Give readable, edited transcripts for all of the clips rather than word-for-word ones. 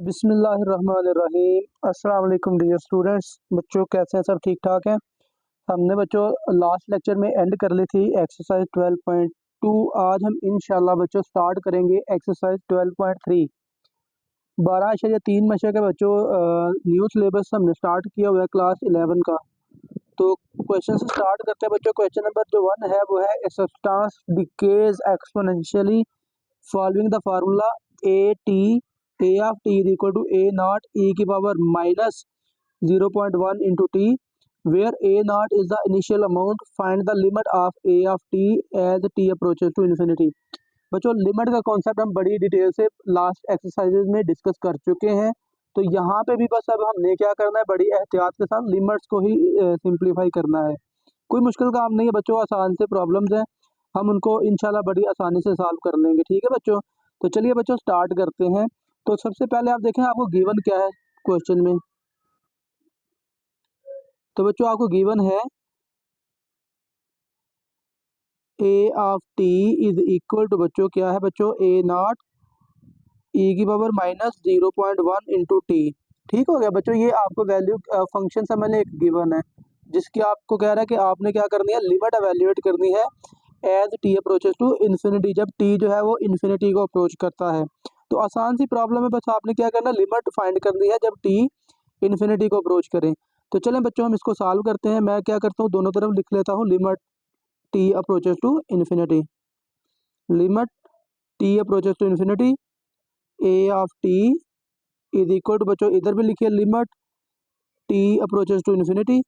बिस्मिल्लाहिर्रहमानिर्रहीम। अस्सलाम वालेकुम डियर स्टूडेंट्स। बच्चों कैसे हैं? सब ठीक ठाक हैं? हमने बच्चों लास्ट लेक्चर में एंड कर ली थी एक्सरसाइज 12.2। आज हम इंशाल्लाह बच्चों स्टार्ट करेंगे एक्सरसाइज 12.3। 12.3 मशक है बच्चों। न्यू सिलेबस हमने स्टार्ट किया हुआ है क्लास 11 का। तो क्वेश्चन से स्टार्ट करते हैं बच्चों। क्वेश्चन नंबर जो 1 है वो है a substance decays exponentially following the formula A of T is equal to A naught e की power minus 0.1 into t, where A naught is the initial amount, find the limit of A of T as T approaches to infinity. बच्चों limit का concept हम बड़ी detail से last exercises में discuss कर चुके हैं। तो यहाँ पे भी बस अब हमने क्या करना है, बड़ी एहतियात के साथ लिमिट्स को ही सिंप्लीफाई करना है। कोई मुश्किल काम नहीं है बच्चों, आसान से प्रॉब्लम्स हैं, हम उनको इंशाल्लाह बड़ी आसानी से सॉल्व कर लेंगे। ठीक है बच्चों, तो चलिए बच्चों स्टार्ट करते हैं। तो सबसे पहले आप देखें आपको गिवन क्या है क्वेश्चन में। तो बच्चों आपको गिवन है A of T is equal to बच्चों क्या है बच्चों, ए नॉट ई की पावर माइनस 0.1 इंटू टी। ठीक हो गया बच्चों, ये आपको वैल्यू फंक्शन से मैंने एक गिवन है जिसकी आपको कह रहा है कि आपने क्या करनी है, लिमिट एवेल्युएट करनी है as T approaches to infinity, जब टी जो है वो इन्फिनिटी को अप्रोच करता है। तो आसान सी प्रॉब्लम है, बस आपने क्या करना है, लिमिट फाइंड करनी है जब टी इन्फिनिटी को अप्रोच करें। तो चलें बच्चों हम इसको सॉल्व करते हैं। मैं क्या करता हूँ, दोनों तरफ लिख लेता हूँ limit T approaches to infinity, limit T approaches to infinity A of T is equal to बच्चों इधर भी लिखिए limit T approaches to infinity.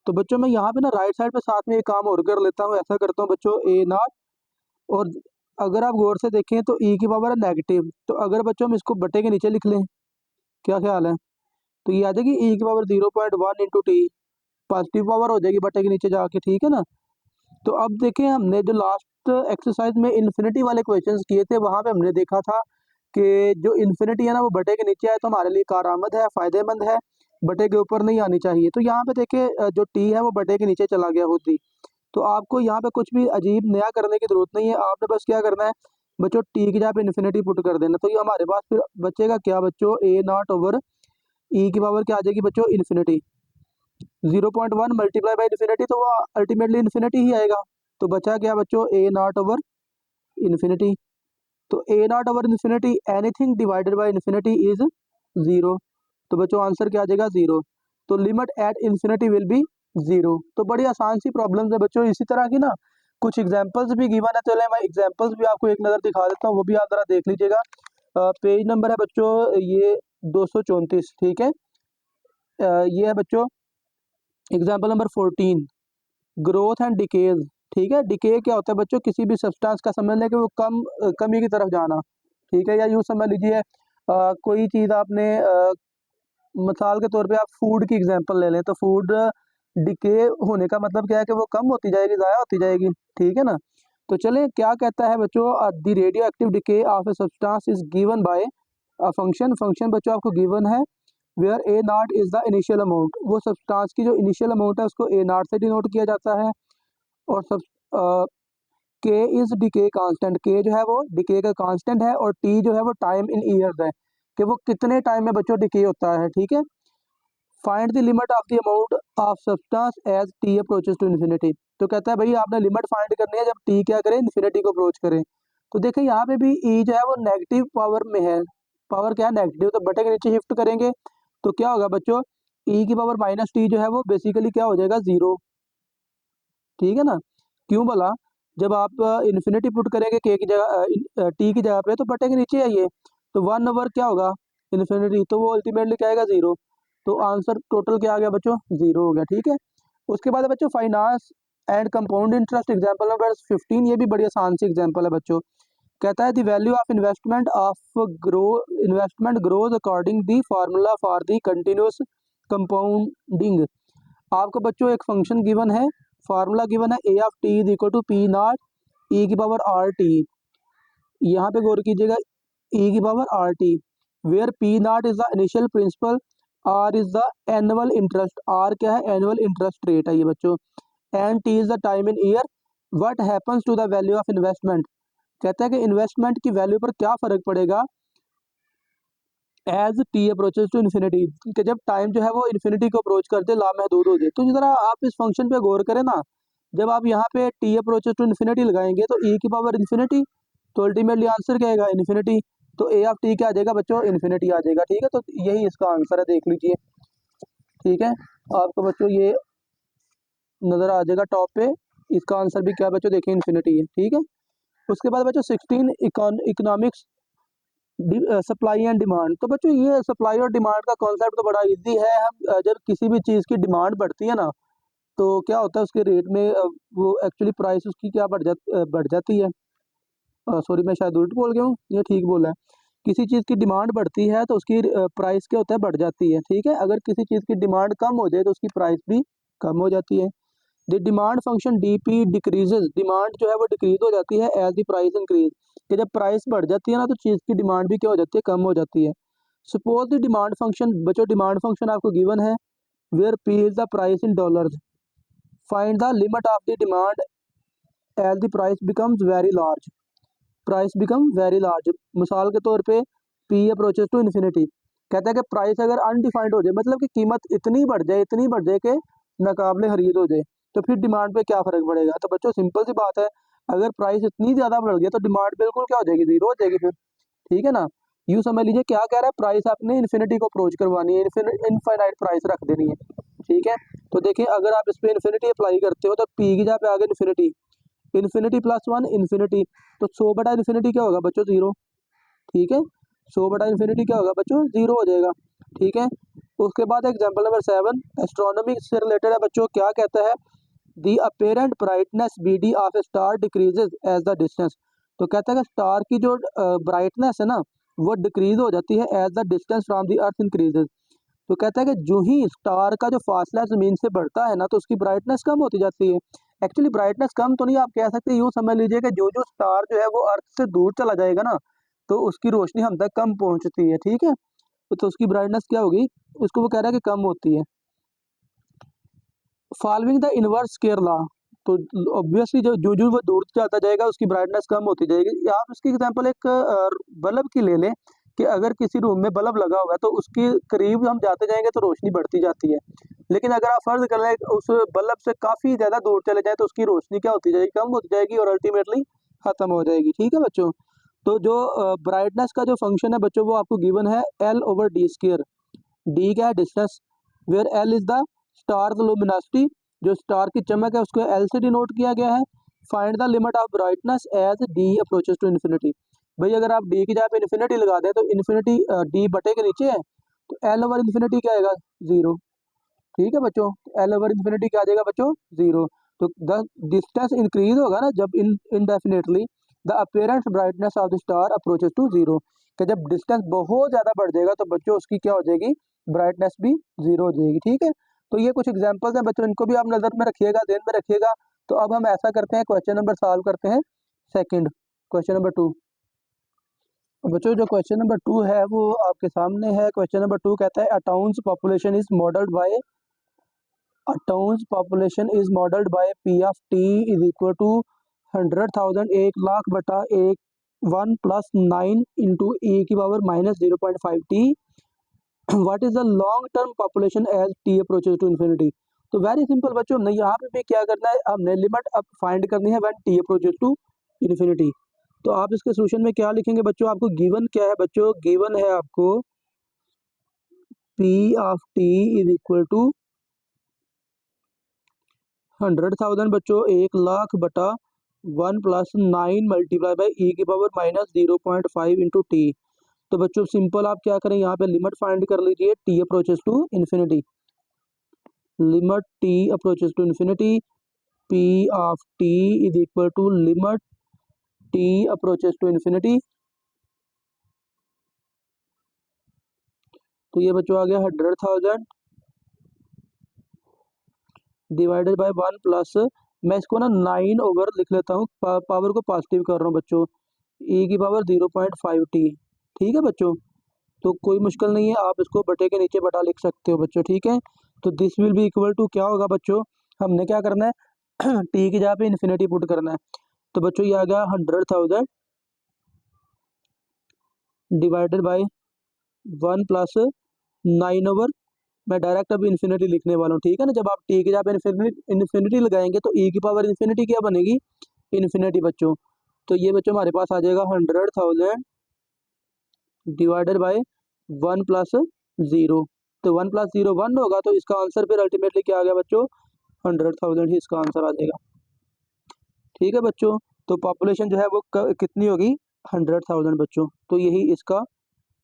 तो बच्चों मैं यहाँ पे ना राइट साइड पे साथ में एक काम और कर लेता हूँ, ऐसा करता हूँ बच्चों ए नॉट, और अगर आप गौर से देखें तो ई की पावर है नेगेटिव, तो अगर बच्चों हम इसको बटे के नीचे लिख लें, क्या ख्याल है, तो ये आ जाएगी ई की power 0.1 into T, positive power हो जाएगी बटे के नीचे जाके। ठीक है ना। तो अब देखें हमने जो लास्ट एक्सरसाइज में इन्फिनिटी वाले क्वेश्चंस किए थे, वहां पे हमने देखा था कि जो इन्फिनिटी है ना वो बटे के नीचे आए तो हमारे लिए कारआमद है, फायदेमंद है, बटे के ऊपर नहीं आनी चाहिए। तो यहाँ पे देखिए जो टी है वो बटे के नीचे चला गया खुद ही। तो आपको यहाँ पे कुछ भी अजीब नया करने की जरूरत नहीं है, आपने बस क्या करना है बच्चों, टी की जगह पे इन्फिनिटी पुट कर देना। तो ये हमारे पास फिर बचेगा क्या बच्चों, ए नॉट ओवर ई की पावर क्या आ जाएगी बच्चों, इन्फिनिटी। 0.1 मल्टीप्लाई बाई इन्फिनिटी, तो वो अल्टीमेटली इन्फिनिटी ही आएगा। तो बचा क्या बच्चों, ए नॉट ओवर इन्फिनिटी। तो A naught over infinity, anything divided by infinity is zero. तो बच्चों आंसर क्या आ जाएगा, जीरो। तो limit at infinity will be zero. तो बड़ी आसान सी प्रॉब्लम्स है बच्चों। इसी तरह की ना कुछ एग्जांपल्स भी गिवन है, चले मैं एग्जांपल्स भी आपको एक नज़र दिखा देता हूँ, वो भी आप जरा देख लीजिएगा। पेज नंबर है बच्चों ये 234। ठीक है, ये है बच्चों example number 14, growth and decays. ठीक है, डिके क्या होता है बच्चों, किसी भी सब्सटेंस का समझ लें कि वो कमी की तरफ जाना। ठीक है, या यूँ समझ लीजिए कोई चीज़ आपने मिसाल के तौर पे आप फूड की एग्जांपल ले लें, तो फूड डिके होने का मतलब क्या है कि वो कम होती जाएगी, ज़ाया होती जाएगी। ठीक है ना। तो चलें क्या कहता है बच्चों, the radioactive decay of a substance is given by a function. Function बच्चों आपको गिवन है where A naught is the initial amount. वो सब्सटेंस की जो इनिशियल अमाउंट है उसको ए नॉट से डिनोट किया जाता है। और सब के इज डिके कांस्टेंट, के जो है वो डिके का कांस्टेंट है, और टी जो है वो टाइम इन ईयर्स है कि वो कितने टाइम में बच्चों डिके होता है। ठीक है, find the limit of the amount of substance as T approaches to infinity. तो कहता है भाई आपने लिमिट फाइंड करनी है जब टी क्या करे, इन्फिनिटी को अप्रोच करे। तो देखिए यहाँ पे भी ई जो है वो नेगेटिव पावर में है, पावर क्या है नेगेटिव, तो बटे के नीचे शिफ्ट करेंगे तो क्या होगा बच्चों, ई की पावर माइनस टी जो है वो बेसिकली क्या हो जाएगा, जीरो। ठीक है ना। क्यों भला, जब आप इन्फिनिटी पुट करेंगे के की जगह टी की जगह पे, तो बटे के नीचे आइए तो 1 ओवर क्या होगा इन्फिनिटी, तो वो अल्टीमेटली क्या आएगा, जीरो। तो आंसर टोटल क्या आ गया बच्चों, जीरो हो गया। ठीक है, उसके बाद है बच्चों finance and compound interest, example number 15। ये भी बड़ी आसान सी एग्जांपल है बच्चों। कहता है the value of investment grows according the formula for the continuous compounding. आपको बच्चों एक फंक्शन गिवन है, फार्मूला गिवन है A of T is equal to P naught e की पावर आर टी। यहाँ पे गौर कीजिएगा, ई की power R T, where P naught is the initial principal, R is the annual interest, R क्या है, annual interest rate है ये बच्चों, and T is the time in year. What happens to the value of investment, कहता है कि investment की value पर क्या फर्क पड़ेगा as T approaches to infinity, कि जब टाइम जो है वो इन्फिनिटी को अप्रोच करते लामहदूद हो जाए। तो जरा आप इस फंक्शन पे गौर करें ना, जब आप यहाँ पे टी अप्रोचेस टू इन्फिनिटी लगाएंगे तो ई की पावर इन्फिनिटी, तो अल्टीमेटली आंसर क्या आएगा, इन्फिनिटी। तो ए ऑफ टी क्या आ जाएगा बच्चों, इन्फिनिटी आ जाएगा। ठीक है, तो यही इसका आंसर है, देख लीजिए। ठीक है, आपको बच्चों ये नज़र आ जाएगा टॉप पे, इसका आंसर भी क्या है बच्चों, देखिए इन्फिनिटी है। ठीक है, उसके बाद बच्चों 16 इकोनॉमिक्स सप्लाई एंड डिमांड। तो बच्चों ये सप्लाई और डिमांड का कॉन्सेप्ट तो बड़ा इजी है। हम जब किसी भी चीज़ की डिमांड बढ़ती है ना, तो क्या होता है उसके रेट में वो एक्चुअली प्राइस उसकी क्या बढ़ जाती है। सॉरी, मैं शायद उल्ट बोल गया हूँ, ये ठीक बोला है। किसी चीज़ की डिमांड बढ़ती है तो उसकी प्राइस क्या होता है, बढ़ जाती है। ठीक है, अगर किसी चीज़ की डिमांड कम हो जाए तो उसकी प्राइस भी कम हो जाती है। The demand function D P decreases, demand जो है वो डिक्रीज हो जाती है एज द प्राइस इंक्रीज, कि जब प्राइस बढ़ जाती है ना तो चीज़ की डिमांड भी क्या हो जाती है, कम हो जाती है। सपोज द डिमांड फंक्शन, बच्चों डिमांड फंक्शन आपको गिवन है, where P is the price in dollars, find the limit of the demand as the price becomes very large, price become very large. मिसाल के तौर पे पी अप्रोचेस टू इन्फिनिटी, कहता है कि प्राइस अगर अनडिफाइंड हो जाए, मतलब कि कीमत इतनी बढ़ जाए, इतनी बढ़ जाए कि नाकाबिले खरीद हो जाए, तो फिर डिमांड पे क्या फ़र्क पड़ेगा। तो बच्चों सिंपल सी बात है, अगर प्राइस इतनी ज़्यादा बढ़ गया तो डिमांड बिल्कुल क्या हो जाएगी, ज़ीरो हो जाएगी फिर। ठीक है ना, यूँ समझ लीजिए क्या कह रहा है, प्राइस आपने इन्फिनिटी को अप्रोच करवानी है, इनफाइनाइट प्राइस रख देनी है। ठीक है, तो देखिए अगर आप इस पर इन्फिनिटी अप्लाई करते हो तो पी की जगह पे आ गया infinity, infinity plus one infinity, तो 100 बटा इन्फिनिटी क्या होगा बच्चों, ज़ीरो। ठीक है, 100 बटा इन्फिनिटी क्या होगा बच्चों, ज़ीरो हो जाएगा। ठीक है, उसके बाद एग्जाम्पल नंबर 7 एस्ट्रोनॉमी से रिलेटेड है बच्चों, क्या कहता है, the apparent brightness B D of a star decreases as the distance. तो कहता है कि स्टार की जो ब्राइटनेस है ना वो डिक्रीज हो जाती है as the distance from the earth increases. तो कहता है कि जो ही स्टार का जो फासला ज़मीन से बढ़ता है ना तो उसकी ब्राइटनेस कम होती जाती है। एक्चुअली ब्राइटनेस कम तो नहीं आप कह सकते, यूँ समझ लीजिए कि जो जो स्टार जो है वो अर्थ से दूर चला जाएगा ना तो उसकी रोशनी हम तक कम पहुँचती है। ठीक है, तो उसकी ब्राइटनेस क्या होगी, उसको वो कह रहा है कि कम होती है। Following the inverse square law, तो ऑब्वियसली जो जो जो वो दूर जाता जाएगा उसकी ब्राइटनेस कम होती जाएगी। या आप इसकी एग्जांपल एक बल्ब की ले लें, कि अगर किसी रूम में बल्ब लगा हुआ है तो उसके करीब हम जाते जाएंगे तो रोशनी बढ़ती जाती है, लेकिन अगर आप फर्ज कर लें उस बल्ब से काफ़ी ज़्यादा दूर चले जाएं तो उसकी रोशनी क्या होती जाएगी, कम होती जाएगी और अल्टीमेटली ख़त्म हो जाएगी। ठीक है बच्चों, तो जो ब्राइटनेस का जो फंक्शन है बच्चों वो आपको गिवन है L over D square. D क्या है, distance, where L is the star luminosity, जो स्टार की चमक है उसको एल से डिनोट किया गया है। Find the limit of brightness as D approaches to infinity. भाई अगर आप डी की जगह पे इन्फिनिटी लगा दें तो इन्फिनिटी डी बटे के नीचे है, तो एल ओवर इन्फिनिटी क्या आएगा, ज़ीरो। ठीक है बच्चों, एल ओवर इन्फिनिटी क्या आ जाएगा बच्चों, ज़ीरो। तो द डिस्टेंस इंक्रीज होगा ना जब indefinitely the apparent brightness of the star approaches to zero, कि जब डिस्टेंस बहुत ज़्यादा बढ़ जाएगा तो बच्चों उसकी क्या हो जाएगी, ब्राइटनेस भी ज़ीरो हो जाएगी। ठीक है, तो ये कुछ एग्जांपल्स हैं बच्चों, इनको भी आप नज़र में रखिएगा, ध्यान में रखिएगा। तो अब हम ऐसा करते हैं, क्वेश्चन नंबर सॉल्व करते हैं, सेकंड क्वेश्चन नंबर 2। बच्चों जो क्वेश्चन नंबर 2 है वो आपके सामने है। क्वेश्चन नंबर 2 कहता है a town's population is modelled by, a town's population is modeled by P of t is equal to 100,000, 1 lakh बटा 1 प्लस 9 इंटू e की power minus 0.5 t। What is the long term population as T approaches to infinity. तो very simple बच्चों, हमने यहाँ पे भी क्या करना है, हमने लिमिट अब फाइंड करनी है when T approaches to infinity. तो आप इसके सोल्यूशन में क्या लिखेंगे बच्चों, आपको गिवन क्या है बच्चों, गिवन है आपको P of t is equal to 100,000 बच्चों, 1 लाख बटा 1 प्लस 9 मल्टीप्लाई बाई ई की पावर माइनस 0.5 इंटू टी। तो बच्चों सिंपल आप क्या करें, यहाँ पे लिमिट फाइंड कर लीजिए T approaches to infinity, limit T approaches to infinity, P of T is equal to limit T approaches to infinity. तो ये बच्चों आ गया 100,000 डिवाइडेड बाय 1 प्लस, मैं इसको ना 9 ओवर लिख लेता हूँ, पावर को पॉजिटिव कर रहा हूँ बच्चों, ई की पावर 0.5 टी। ठीक है बच्चों, तो कोई मुश्किल नहीं है, आप इसको बटे के नीचे बटा लिख सकते हो बच्चों। ठीक है, तो this will be equal to क्या होगा बच्चों, हमने क्या करना है टी की जगह पे इन्फिनिटी पुट करना है। तो बच्चों ये आ गया 100,000 डिवाइडेड बाय 1 प्लस 9 ओवर, मैं डायरेक्ट अब इन्फिनिटी लिखने वाला हूँ, ठीक है ना। जब आप टी की जगह पे इन्फिनिटी लगाएंगे तो ई की पावर इन्फिनिटी क्या बनेगी, इन्फिनिटी बच्चों। तो ये बच्चों हमारे पास आ जाएगा 100,000 डिवाइडेड बाय 1 प्लस 0। तो 1 प्लस 0 1 होगा, तो इसका आंसर फिर अल्टीमेटली क्या आ गया बच्चों, 100,000 ही इसका आंसर आ जाएगा, ठीक है बच्चों। तो पॉपुलेशन जो है वो कितनी होगी, 100,000 बच्चों। तो यही इसका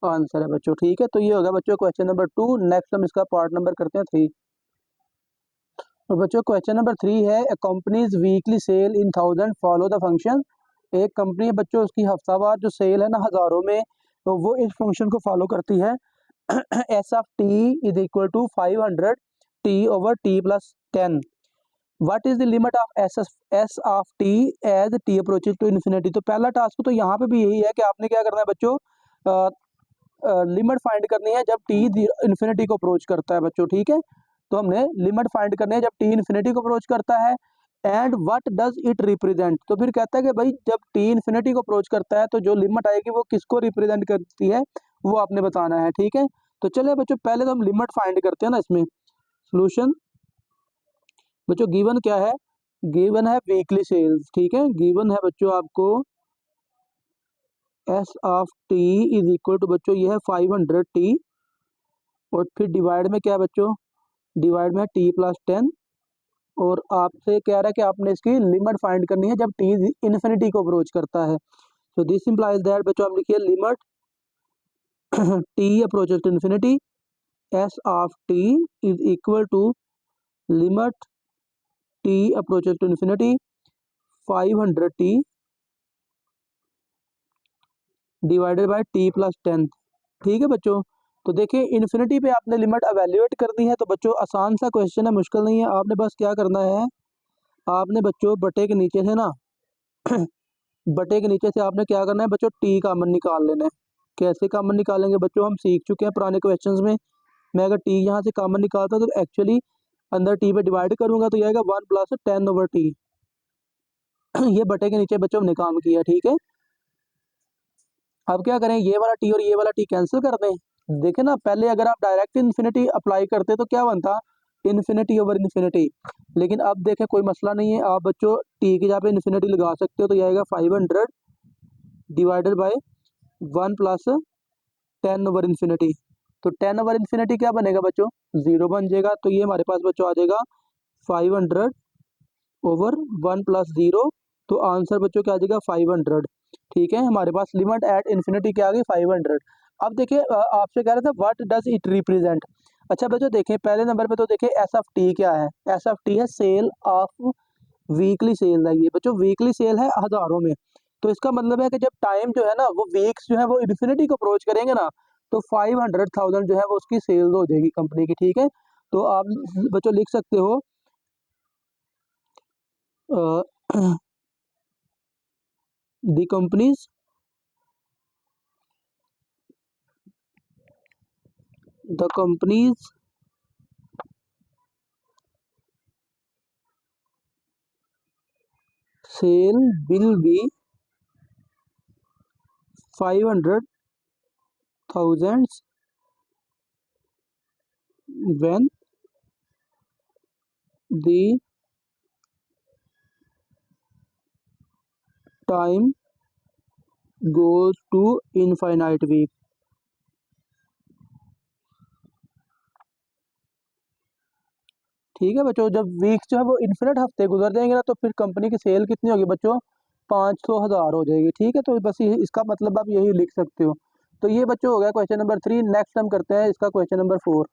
आंसर है बच्चों, ठीक है। तो ये होगा बच्चों क्वेश्चन नंबर 2। नेक्स्ट हम इसका पार्ट नंबर करते हैं 3। और बच्चों क्वेश्चन नंबर 3 है, a company's weekly sale in 1000 follow the function. एक कंपनी है बच्चों, उसकी हफ्तावार जो सेल है ना हज़ारों में, तो वो इस फंक्शन को फॉलो करती है। S of T is equal to 500 T over T plus 10। What is the limit of S of T as T approaches to infinity. तो पहला टास्क तो यहाँ पे भी यही है कि आपने क्या करना है बच्चों, लिमिट फाइंड करनी है जब टी इन्फिनिटी को अप्रोच करता है बच्चों, ठीक है। तो हमने लिमिट फाइंड करनी है जब टी इन्फिनिटी को अप्रोच करता है। And what does it represent. तो फिर कहता है कि भाई जब टी इन्फिनिटी को अप्रोच करता है तो जो लिमिट आएगी वो किसको रिप्रेजेंट करती है, वो आपने बताना है, ठीक है। तो चलिए बच्चों पहले तो हम लिमिट फाइंड करते हैं ना इसमें। सोल्यूशन बच्चों गिवन क्या है, गिवन है वीकली सेल्स, ठीक है। गिवन है बच्चों आपको S of T is equal to बच्चों ये है 500 टी, और फिर डिवाइड में क्या है बच्चों, डिवाइड में टी प्लस 10। और आपसे कह रहा है कि आपने इसकी लिमिट फाइंड करनी है जब टी इन्फिनिटी को अप्रोच करता है। तो दिस इंप्लाइज दैट बच्चों आप लिखिए limit T approaches to infinity, S of T is equal to limit T approaches to infinity 500 T divided by T plus 10, ठीक है बच्चों। तो देखिए इन्फिनिटी पे आपने लिमिट एवेल्युएट करनी है, तो बच्चों आसान सा क्वेश्चन है, मुश्किल नहीं है। आपने बस क्या करना है, आपने बच्चों बटे के नीचे से ना बटे के नीचे से आपने क्या करना है बच्चों, टी कॉमन निकाल लेना है। कैसे कॉमन निकालेंगे बच्चों, हम सीख चुके हैं पुराने क्वेश्चंस में। मैं अगर टी यहाँ से कॉमन निकालता हूँ तो एक्चुअली अंदर टी पे डिवाइड करूंगा तो ये आएगा 1 प्लस 10 ओवर टी। ये बटे के नीचे बच्चों हमने काम किया, ठीक है। अब क्या करें, ये वाला टी और ये वाला टी कैंसिल कर दें। देखें ना, पहले अगर आप डायरेक्ट इन्फिनिटी अप्लाई करते तो क्या बनता, इन्फिनिटी ओवर इन्फिनिटी। लेकिन अब देखें कोई मसला नहीं है, आप बच्चों टी की जगह पे इन्फिनिटी लगा सकते हो। तो ये आएगा 500 divided by 1 plus 10 over infinity. तो 10 ओवर इन्फिनिटी क्या बनेगा बच्चों, 0 बन जाएगा। तो ये हमारे पास बच्चों आ जाएगा 500 ओवर 1 प्लस 0। तो आंसर बच्चों क्या आ जाएगा 500, ठीक है। हमारे पास लिमिट एट इन्फिनिटी क्या आ गई 500। अब देखिए आपसे कह रहा था व्हाट डज इट रिप्रेजेंट। अच्छा बच्चों देखें पहले नंबर पे तो देखिए एस ऑफ टी क्या है, एस ऑफ टी है सेल ऑफ वीकली सेल है। ये बच्चों वीकली सेल है हज़ारों में। तो इसका मतलब है कि जब टाइम जो है ना वो वीक्स जो है वो इन्फिनिटी को अप्रोच करेंगे ना, तो 500,000 जो है वो उसकी सेल्स हो जाएगी कंपनी की, ठीक है। तो आप बच्चों लिख सकते हो the company's sale will be 500,000 when the time goes to infinite week। ठीक है बच्चों, जब वीक्स जो है वो इन्फिनिट हफ्ते गुजर जाएंगे ना, तो फिर कंपनी की सेल कितनी होगी बच्चों, 500,000 हो जाएगी, ठीक है। तो बस ये इसका मतलब आप यही लिख सकते हो। तो ये बच्चों हो गया क्वेश्चन नंबर 3। नेक्स्ट हम करते हैं इसका क्वेश्चन नंबर 4।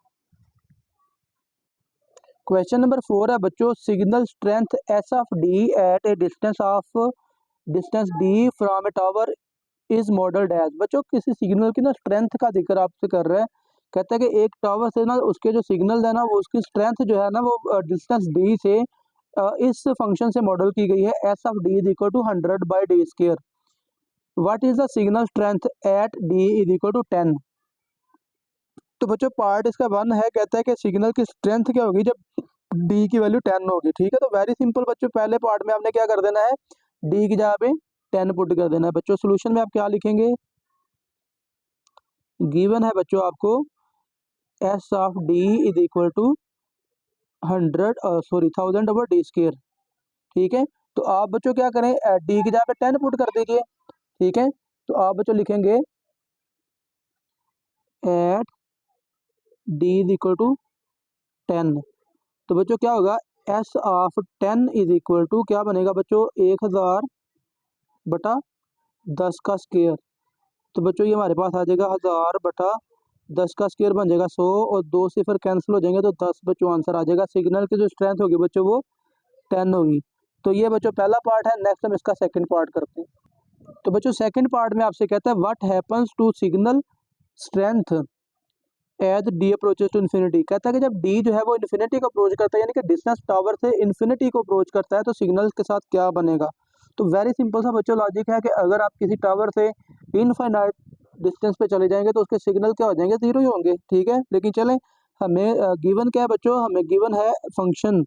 क्वेश्चन नंबर 4 है बच्चों, signal strength S of D at a distance D from a tower is model dash. बच्चों किसी सिग्नल की ना स्ट्रेंथ का जिक्र आपसे कर रहा है। कहता है कि एक टावर से ना उसके जो सिग्नल है ना वो उसकी स्ट्रेंथ जो है ना वो डिस्टेंस डी से इस फंक्शन से मॉडल की गई है, S of D is equal to 100 by D square. What is the signal strength at D is equal to 10। तो बच्चों पार्ट इसका 1 है, कहता है कि सिग्नल की स्ट्रेंथ क्या होगी जब डी की वैल्यू 10 होगी, ठीक है। तो वेरी सिंपल बच्चों, पहले पार्ट में आपने क्या कर देना है, डी की जगह पे 10 पुट कर देना है बच्चों। सोल्यूशन में आप क्या लिखेंगे, गिवन है बच्चों आपको S of D is equal to 1000/d²। ठीक है, तो आप बच्चों क्या करें, डी की जगह पे 10 पुट कर दीजिए। ठीक है, तो आप बच्चों लिखेंगे at D is equal to 10। तो बच्चों क्या होगा, S of 10 is equal to क्या बनेगा बच्चों, 1000/10 का स्क्वायर। तो बच्चों ये हमारे पास आ जाएगा 1000/10 का स्क्वायर बन जाएगा 100, और 2 से फिर कैंसिल हो जाएंगे तो 10 बच्चों आंसर आ जाएगा। सिग्नल की जो स्ट्रेंथ होगी बच्चों वो 10 होगी। तो ये बच्चों पहला पार्ट है। नेक्स्ट हम इसका सेकंड पार्ट करते हैं। तो बच्चों सेकंड पार्ट में आपसे कहता है what happens to signal strength as D approaches to infinity. कहता है कि जब डी जो है वो इन्फिनिटी को अप्रोच करता है, यानी कि डिस्टेंस टावर से इन्फिनिटी को अप्रोच करता है, तो सिग्नल के साथ क्या बनेगा। तो वेरी सिंपल सा बच्चों लॉजिक है कि अगर आप किसी टावर से इनफाइनाइट डिस्टेंस पे चले जाएंगे तो उसके सिग्नल क्या हो जाएंगे, जीरो ही होंगे। ठीक है, लेकिन चलें, हमें गिवन क्या है बच्चों, हमें गिवन है फंक्शन,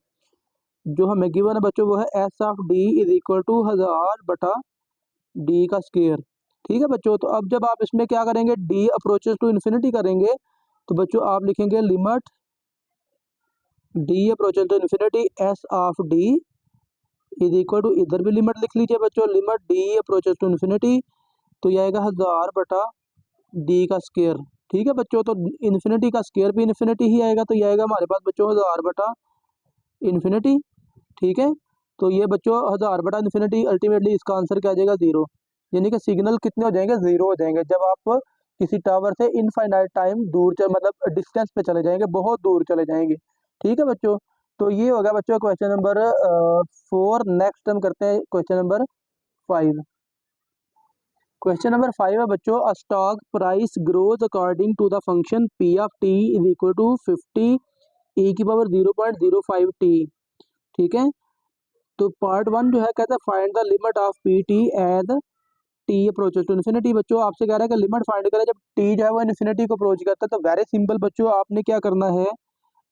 जो हमें गिवन है बच्चों वो है S of D is equal to 1000/d का स्क्वायर। ठीक है बच्चों, तो अब जब आप इसमें क्या करेंगे, डी अप्रोचेस टू इन्फिनिटी करेंगे, तो बच्चों आप लिखेंगे limit D approaches to infinity S of D is equal to, इधर भी लिमिट लिख लीजिए बच्चों, limit D approaches to infinity, तो ये आएगा 1000/d का स्क्वायर। ठीक है बच्चों, तो इन्फिनिटी का स्क्वायर भी इन्फिनिटी ही आएगा, तो ये आएगा हमारे पास बच्चों 1000/इन्फिनिटी। ठीक है, तो ये बच्चों 1000/इन्फिनिटी, अल्टीमेटली इसका आंसर क्या आ जाएगा, जीरो। यानी कि सिग्नल कितने हो जाएंगे, जीरो हो जाएंगे जब आप किसी टावर से इनफाइनाइट टाइम दूर मतलब डिस्टेंस पे चले जाएंगे, बहुत दूर चले जाएंगे। ठीक है बच्चों, तो ये होगा बच्चों क्वेश्चन नंबर 4। नेक्स्ट हम करते हैं क्वेश्चन नंबर 5। क्वेश्चन नंबर 5 है बच्चों, a stock price grows according to the function P of T is equal to 50 e की पावर 0.05 टी। ठीक है, तो पार्ट 1 जो है कहता है find the limit of P T as T approaches to infinity. बच्चों आपसे कह रहा है कि लिमिट फाइंड करें जब टी जो है वो इन्फिनिटी को अप्रोच करता है। तो वेरी सिंपल बच्चों, आपने क्या करना है,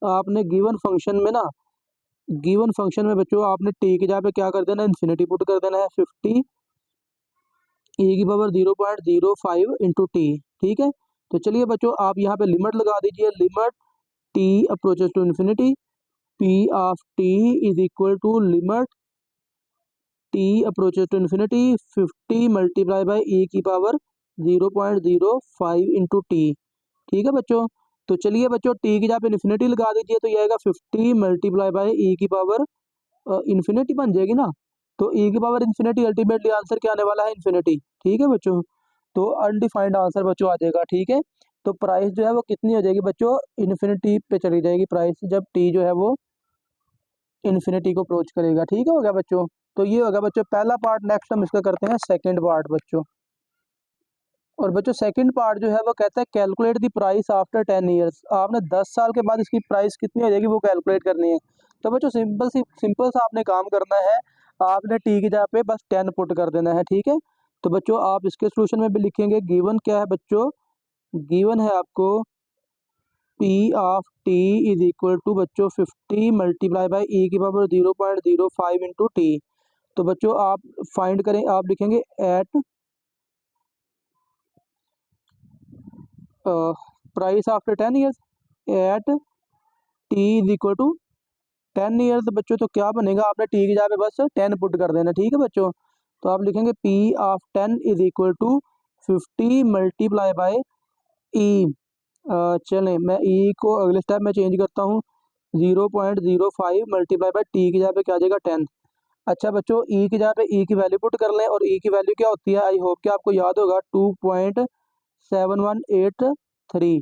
आपने गिवन फंक्शन में ना, गिवन फंक्शन में बच्चों आपने टी की जगह पे क्या कर देना, इन्फिनिटी पुट कर देना है 50 e की पावर 0.05 इंटू टी। ठीक है, तो चलिए बच्चों आप यहाँ पे लिमिट लगा दीजिए, limit T approaches to infinity P of T is equal to limit T approaches to infinity 50 multiply by e की पावर 0.05 इंटू टी। ठीक है बच्चों, तो चलिए बच्चों टी की जगह पे इन्फिनिटी लगा दीजिए, तो ये आएगा 50 मल्टीप्लाई बाई ई की पावर इन्फिनिटी बन जाएगी ना, तो ई की पावर इन्फिनिटी, अल्टीमेटली आंसर क्या आने वाला है, इन्फिनिटी। ठीक है बच्चों, तो अनडिफाइंड आंसर बच्चों आ जाएगा। ठीक है, तो प्राइस जो है वो कितनी हो जाएगी बच्चों, इन्फिनिटी पे चली जाएगी प्राइस, जब टी जो है वो इन्फिनिटी को अप्रोच करेगा। ठीक है, हो गया बच्चों, तो ये होगा बच्चों पहला पार्ट। नेक्स्ट हम इसका करते हैं सेकंड पार्ट बच्चों। और बच्चों सेकंड पार्ट जो है वो कहता है calculate the price after 10 years. आपने 10 साल के बाद इसकी प्राइस कितनी हो जाएगी वो कैलकुलेट करनी है। तो बच्चों सिंपल सा आपने काम करना है, आपने टी की जगह पे बस 10 पुट कर देना है। ठीक है, तो बच्चों आप इसके सोल्यूशन में भी लिखेंगे, गिवन क्या है बच्चों, गिवन है आपको P of T is equal to बच्चों 50 मल्टीप्लाई बाई ई की पावर 0.05 इंटू टी। तो बच्चों आप फाइंड करें, आप लिखेंगे at price after 10 years at T is equal to 10 years. बच्चों तो क्या बनेगा, आपने टी की जगह पे बस 10 पुट कर देना। ठीक है बच्चों, तो आप लिखेंगे P of 10 is equal to 50 multiply by e. चलें मैं ई को अगले स्टेप में चेंज करता हूँ, 0.05 मल्टीप्लाई बाय टी की जगह पे क्या आ जाएगा 10। अच्छा बच्चों ई की जगह पे ई की वैल्यू पुट कर लें, और ई की वैल्यू क्या होती है, आई होप कि आपको याद होगा 2.7183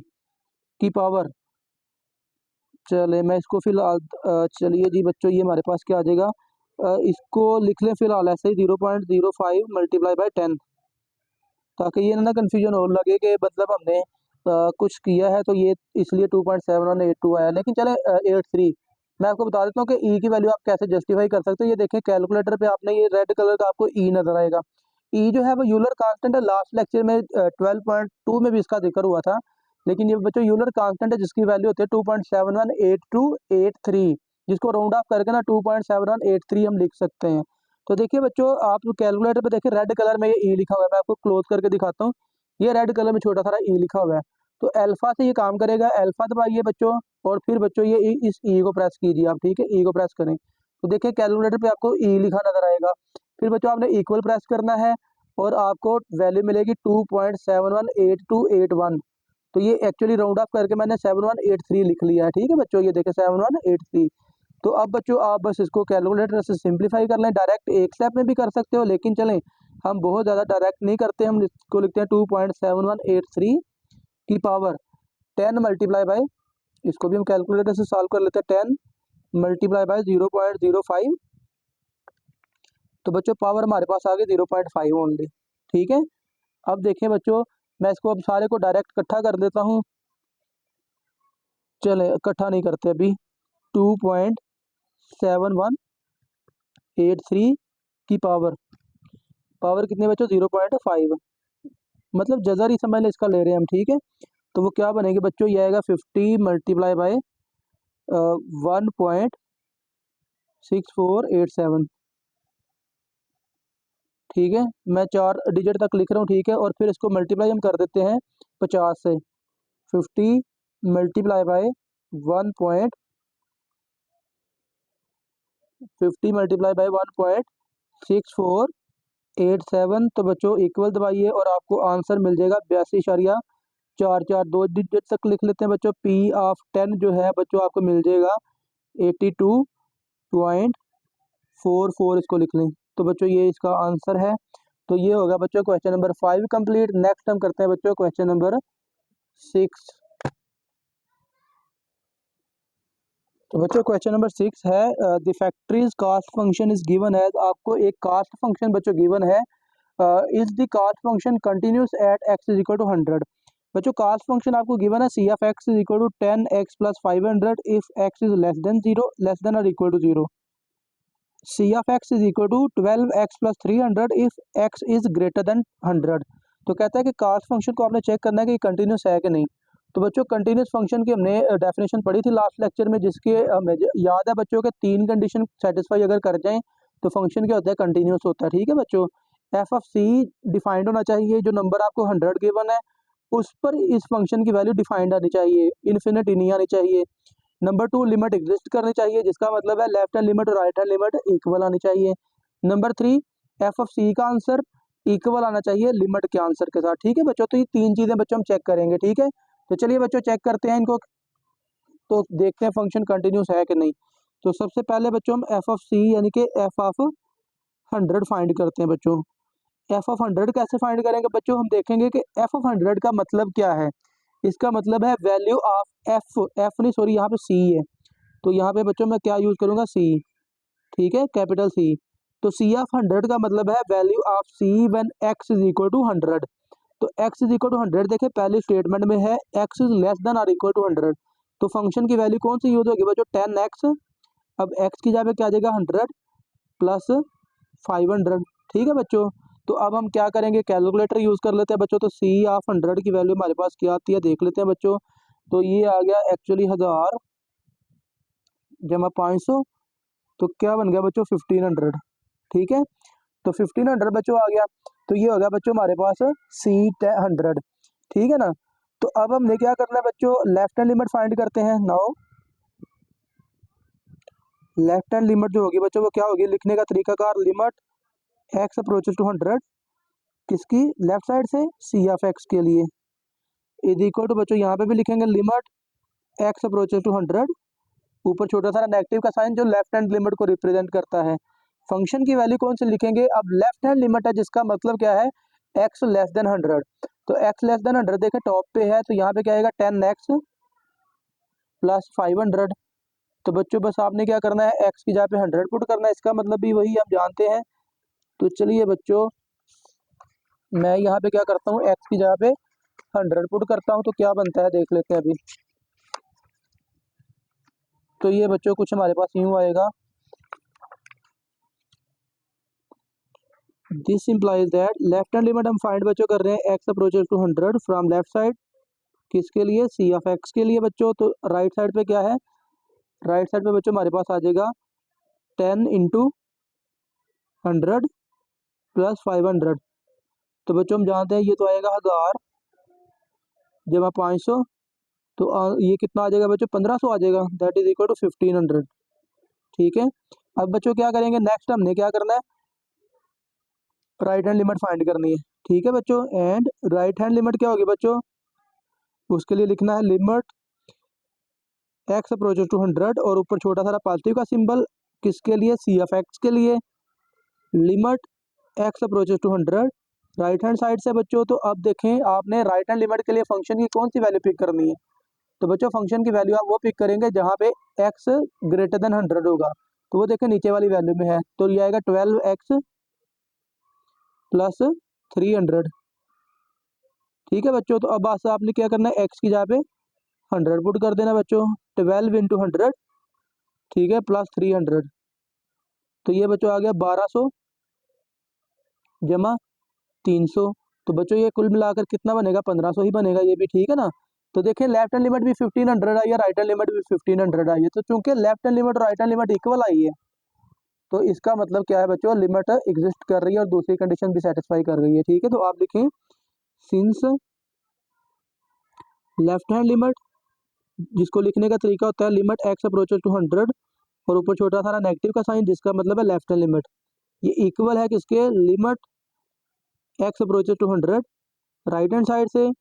की पावर। चले मैं इसको फिलहाल चलिए जी बच्चों ये हमारे पास क्या आ जाएगा, इसको लिख लें फिलहाल ऐसे ही 0.05 मल्टीप्लाई बाय 10, ताकि ये ना कन्फ्यूजन हो लगे कि मतलब हमने कुछ किया है तो ये इसलिए 2.7182 आया, लेकिन चले 83। मैं आपको बता देता हूँ कि ई की वैल्यू आप कैसे जस्टिफाई कर सकते हो। ये देखें कैलकुलेटर पे आपने ये रेड कलर का आपको ई नजर आएगा, ई जो है वो यूलर कांस्टेंट है। लास्ट लेक्चर में 12.2 में भी इसका जिक्र हुआ था, लेकिन ये बच्चों यूलर कांस्टेंट है जिसकी वैल्यू होती है 2.718283, जिसको राउंड ऑफ करके ना 2.7183 हम लिख सकते हैं। तो देखिए बच्चों आप कैलकुलेटर पे देखिए रेड कलर में ये ई लिखा हुआ है, मैं आपको क्लोज करके दिखाता हूँ। ये रेड कलर में छोटा सारा ई लिखा हुआ है। तो अल्फा से ये काम करेगा, अल्फा दबाइए बच्चों, और फिर बच्चों ये इस ई को प्रेस कीजिए आप, ठीक है, ई को प्रेस करें तो देखिए कैलकुलेटर पे आपको ई लिखा नजर आएगा। फिर बच्चों आपने इक्वल प्रेस करना है और आपको वैल्यू मिलेगी 2.718281। तो ये एक्चुअली राउंड ऑफ करके मैंने 7183 लिख लिया है, ठीक है बच्चों, ये देखें 7183। तो अब बच्चों आप बस इसको कैलकुलेटर से सिंप्लीफाई कर लें, डायरेक्ट एक स्टेप में भी कर सकते हो, लेकिन चलें हम बहुत ज़्यादा डायरेक्ट नहीं करते, हम इसको लिखते हैं 2.7183 की पावर 10 मल्टीप्लाई बाय, इसको भी हम कैलकुलेटर से सॉल्व कर लेते हैं, 10 मल्टीप्लाई बाय 0.05। तो बच्चों पावर हमारे पास आ गई 0.5 ओनली, ठीक है। अब देखें बच्चों, मैं इसको अब सारे को डायरेक्ट इकट्ठा कर देता हूँ, चले इकट्ठा नहीं करते अभी। 2.7183 की पावर कितने बच्चों 0.5, मतलब जजर ही समझ लें इसका ले रहे हैं हम, ठीक है। तो वो क्या बनेगी बच्चों, ये आएगा 50 मल्टीप्लाई बाय 1.6487, ठीक है। मैं 4 डिजिट तक लिख रहा हूँ, ठीक है, और फिर इसको मल्टीप्लाई हम कर देते हैं 50 से। 50 मल्टीप्लाई बाय 1.6487, तो बच्चों इक्वल दबाइए और आपको आंसर मिल जाएगा 82.44। 2 डिजिट तक लिख लेते हैं बच्चों, पी ऑफ 10 जो है बच्चों आपको मिल जाएगा 82.44, इसको लिख लें। तो बच्चों ये इसका आंसर है। तो ये होगा बच्चों क्वेश्चन नंबर 5 कंप्लीट। नेक्स्ट हम करते हैं बच्चों क्वेश्चन नंबर 6। तो बच्चों क्वेश्चन नंबर 6 है, the factory's cost function is given है। आपको एक कास्ट फंक्शन बच्चों गिवन है, is the cost function continuous at x is equal to 100। बच्चों कास्ट फंक्शन आपको गिवन है, C of x is equal to 10x plus 500 if x is less than 0, less than और equal to 0। C of x is equal to 12x plus 300 if x is greater then 100। तो कहता है कि cost function को आपने check करना है कि कंटिन्यूस है कि नहीं। तो बच्चों कंटिन्यूस फंक्शन की हमने डेफिनेशन पढ़ी थी लास्ट लेक्चर में, जिसके हमें याद है बच्चों के 3 कंडीशन सेटिस्फाई अगर कर जाएं तो फंक्शन क्या होता है, कंटिन्यूस होता है, ठीक है बच्चों। एफ ऑफ सी डिफाइंड होना चाहिए, जो नंबर आपको 100 गिवन है उस पर इस फंक्शन की वैल्यू डिफाइंड आनी चाहिए, इन्फिनिटी नहीं आनी चाहिए। नंबर 2 लिमिट एग्जिस्ट करनी चाहिए, जिसका मतलब है लेफ्ट हैंड लिमिट और राइट हैंड लिमिट इक्वल आनी चाहिए। नंबर 3 एफ ऑफ सी का आंसर इक्वल आना चाहिए लिमिट के आंसर के साथ, ठीक है बच्चों। तो ये 3 चीजें बच्चों हम चेक करेंगे, ठीक है। तो चलिए बच्चों चेक करते हैं इनको, तो देखते हैं फंक्शन कंटिन्यूस है कि नहीं। तो सबसे पहले बच्चों हम एफ ऑफ सी यानी कि एफ ऑफ 100 फाइंड करते हैं बच्चों। एफ ऑफ 100 कैसे फाइंड करेंगे बच्चों, हम देखेंगे कि एफ ऑफ 100 का मतलब क्या है। इसका मतलब है वैल्यू ऑफ एफ नहीं सॉरी यहाँ पे सी है, तो यहाँ पे बच्चों मैं क्या यूज करूंगा, सी, ठीक है, कैपिटल सी। तो सी ऑफ 100 का मतलब है value of C when X is equal to 100। तो x इज इक्वल टू 100 देखे पहले स्टेटमेंट में है x इज लेस देन और इक्वल टू 100, तो फंक्शन की वैल्यू कौन सी यूज होगी बच्चों, 10x। अब x की जगह क्या आ जाएगा 100 प्लस 500, ठीक है बच्चों। तो अब हम क्या करेंगे, कैलकुलेटर यूज कर लेते हैं बच्चों। तो c ऑफ 100 की वैल्यू हमारे पास क्या आती है देख लेते हैं बच्चों। तो ये आ गया एक्चुअली 1000 जमा 500, तो क्या बन गया बच्चों 1500, ठीक है। तो 1500 बच्चों आ गया, तो ये होगा बच्चों हमारे पास सी 100, ठीक है ना। तो अब हमने क्या करना है बच्चों, लेफ्ट हैंड लिमिट फाइंड करते हैं। नाउ लेफ्ट हैंड लिमिट जो होगी बच्चों वो क्या होगी, लिखने का तरीकाकार, लिमिट एक्स अप्रोचेस टू 100 किसकी, लेफ्ट साइड से सी ऑफ एक्स के लिए इज इक्वल टू बच्चों यहाँ पे भी लिखेंगे लिमिट एक्स अप्रोचेस टू 100, ऊपर छोटा सा नेगेटिव का साइन जो लेफ्ट हैंड लिमिट को रिप्रेजेंट करता है। फंक्शन की वैल्यू कौन सी लिखेंगे, अब लेफ्ट हैंड लिमिट है जिसका मतलब क्या है x लेस देन 100। तो x लेस देन 100 देखे टॉप पे है, तो यहाँ पे क्या आएगा 10x प्लस 500। तो बच्चों बस आपने क्या करना है x की जगह पे 100 पुट करना है, इसका मतलब भी वही हम जानते हैं। तो चलिए बच्चों मैं यहाँ पे क्या करता हूँ, x की जगह पे 100 पुट करता हूँ, तो क्या बनता है देख लेते हैं अभी। तो ये बच्चों कुछ हमारे पास यूँ आएगा, this implies that left hand limit हम फाइंड बच्चों कर रहे हैं x approaches to 100 from left side, किसके लिए, सी ऑफ एक्स के लिए बच्चों। तो राइट साइड पे क्या है, राइट साइड पे बच्चों हमारे पास आ जाएगा 10 इंटू 100 प्लस 500। तो बच्चों हम जानते हैं ये तो आएगा 1000 जमा 500, तो ये कितना आ जाएगा बच्चों, 1500 आ जाएगा, दैट इज इक्वल टू 1500। ठीक है, अब बच्चों क्या करेंगे, नेक्स्ट हमने क्या करना है, राइट हैंड लिमिट फाइंड करनी है। ठीक है बच्चों, एंड राइट हैंड लिमिट क्या होगी बच्चों, उसके लिए लिखना है लिमिट एक्स अप्रोचेस टू 100 और ऊपर छोटा सारा पॉजिटिव का सिंबल, किसके लिए, सी एफ एक्स के लिए, limit X approaches to 100 right hand side से बच्चों। तो अब देखें, आपने राइट हैंड लिमिट के लिए फंक्शन की कौन सी वैल्यू पिक करनी है, तो बच्चों फंक्शन की वैल्यू आप वो पिक करेंगे जहाँ पे एक्स ग्रेटर देन 100 होगा, तो वो देखें नीचे वाली वैल्यू में है, तो ये आएगा 12x प्लस 300। ठीक है बच्चों, तो अब बस आपने क्या करना है, एक्स की जगह पे 100 पुट कर देना बच्चों, 12 इंटू 100, ठीक है, प्लस 300, तो ये बच्चों आ गया 1200 जमा 300, तो बच्चों ये कुल मिलाकर कितना बनेगा, 1500 ही बनेगा, ये भी ठीक है ना। तो देखिए लेफ्ट हैंड लिमिट भी 1500 आई है, राइट हैंड लिमिट भी 1500 आई है, तो चूंकि लेफ्ट हैंड लिमिट और राइट हैंड लिमिट इक्वल आई है, तो इसका मतलब क्या है बच्चों, लिमिट एग्जिस्ट कर रही है और दूसरी कंडीशन भी सेटिस्फाई कर रही है। ठीक है, तो आप लिखें सिंस लेफ्ट हैंड लिमिट, जिसको लिखने का तरीका होता है लिमिट एक्स अप्रोचेस टू 100 और ऊपर छोटा सारा नेगेटिव का साइन, जिसका मतलब है लेफ्ट हैंड लिमिट, ये इक्वल है किसके, limit X approaches to 100 right hand side से,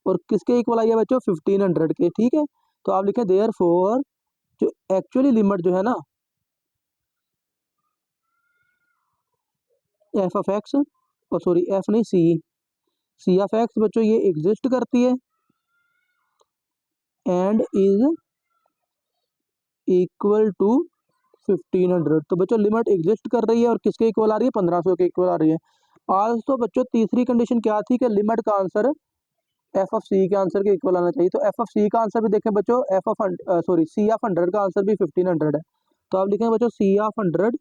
और किसके इक्वल आई है बच्चों, 1500 के। ठीक है, तो आप लिखें देयर फोर, जो एक्चुअली लिमिट जो है ना एफ ऑफ एक्स, और सॉरी एफ नहीं सी ऑफ एक्स बच्चों, ये एग्जिस्ट करती है एंड इज इक्वल टू 1500। तो बच्चों लिमिट एग्जिस्ट कर रही है और किसके इक्वल आ रही है, 1500 के इक्वल आ रही है। आज तो बच्चों तीसरी कंडीशन क्या थी कि लिमिट का आंसर एफ ऑफ सी के आंसर के इक्वल आना चाहिए, तो एफ ऑफ सी का आंसर भी देखें बच्चों, F of sorry C of 100 का आंसर भी 1500 है, तो आप लिखें बच्चों C of 100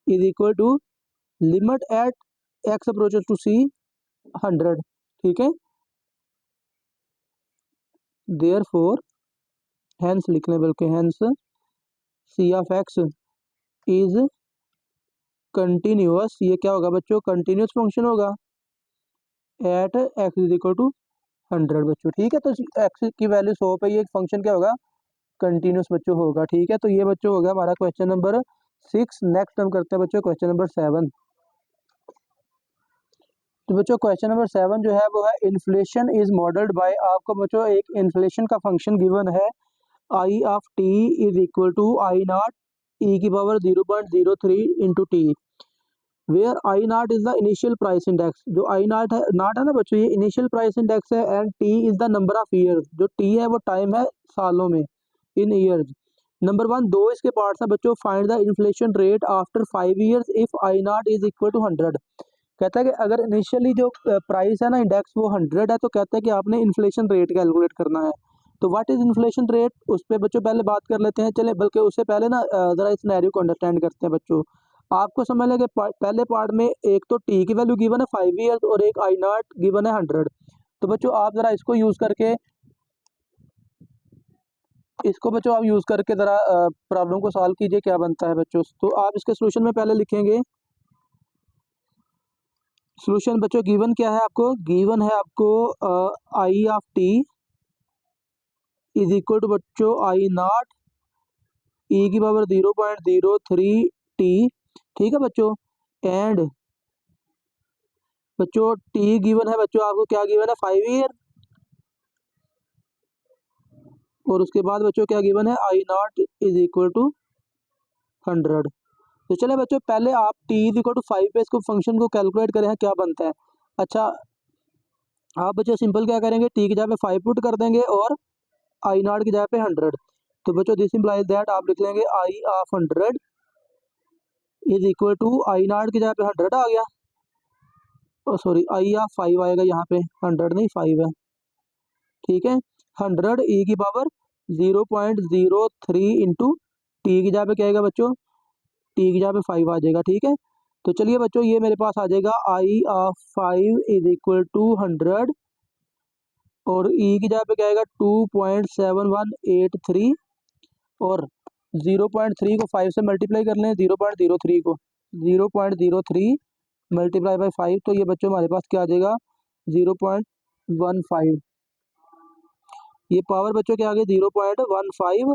is equal to limit at x approaches to C 100। ठीक है, देयर फोर हैंस लिख लें, बल्कि hence C of x is continuous, ये क्या होगा बच्चों, कंटिन्यूअस फंक्शन होगा at x is equal to 100 बच्चों। ठीक है, तो एक्स की वैल्यू 100 पे ये फंक्शन क्या होगा, कंटिन्यूअस बच्चों होगा। ठीक है, तो ये बच्चों हो गया हमारा क्वेश्चन नंबर 6। नेक्स्ट हम करते हैं बच्चों क्वेश्चन नंबर 7। तो बच्चों क्वेश्चन नंबर 7 जो है वो है इन्फ्लेशन इज मॉडल्ड बाय, आपको बच्चों एक इन्फ्लेशन का फंक्शन गिवन है, I of T is equal to I naught e की power 0.03 into t, where I naught is the initial price index. जो आई नॉट है ना बच्चों, ये इनिशियल प्राइस इंडेक्स है, and T is the number of years, जो t है वो टाइम है सालों में, इन ईयर्स। नंबर 1 दो इसके पार्ट्स हैं बच्चों, find the inflation rate after 5 years if I naught is equal to 100। कहता है कि अगर इनिशियली जो प्राइस है ना इंडेक्स वो 100 है, तो कहता है कि आपने इन्फ्लेशन रेट कैलकुलेट करना है। तो व्हाट इज इन्फ्लेशन रेट, उस पर बच्चों पहले बात कर लेते हैं। चले बल्कि उससे पहले ना जरा इस सिनेरियो को अंडरस्टैंड करते हैं बच्चों। आपको समझ लें कि पहले पार्ट में एक तो टी की वैल्यू गिवन है 5 ईयर्स और एक आई नॉट गिवन है 100। तो बच्चों आप जरा इसको यूज करके आप यूज करके जरा प्रॉब्लम को सॉल्व कीजिए, क्या बनता है बच्चों। तो आप इसके सोल्यूशन में पहले लिखेंगे, सोल्यूशन बच्चों गिवन क्या है आपको, गिवन है आपको I of T is equal to बच्चों आई नॉट ई की पावर 0.03 टी। ठीक है बच्चों, एंड बच्चों टी गिवन है बच्चों, आपको क्या गिवन है, 5 ईयर, और उसके बाद बच्चों क्या गिवन है, आई नॉट इज इक्वल टू 100। तो चले बच्चों पहले आप टी इज इक्वल टू 5 पे इसको फंक्शन को कैलकुलेट करें क्या बनता है। अच्छा आप बच्चों सिंपल क्या करेंगे, टी की जगह पे 5 पुट कर देंगे और आई नॉट की जगह पे 100। तो बच्चों दिस इम्प्लाइज दैट आप लिख लेंगे I of 100 is equal to I naught की जगह पे 100 आ गया, और सॉरी आई ऑफ 5 आएगा यहाँ पे, 100 नहीं 5 है। ठीक है, 100 ई की पावर 0.03 इंटू टी की जगह पे क्या आएगा बच्चों, टी की जगह पे 5 आ जाएगा। ठीक है, तो चलिए बच्चों ये मेरे पास आ जाएगा आई ऑफ 5 इज इक्वल टू 100 और ई की जगह पे क्या आएगा 2.7183, और 0.3 को 5 से मल्टीप्लाई कर लें, 0.03 को 0.03 मल्टीप्लाई बाई 5, तो ये बच्चों हमारे पास क्या आ जाएगा 0. 0.15। ये पावर बच्चों क्या आ गई 0.15।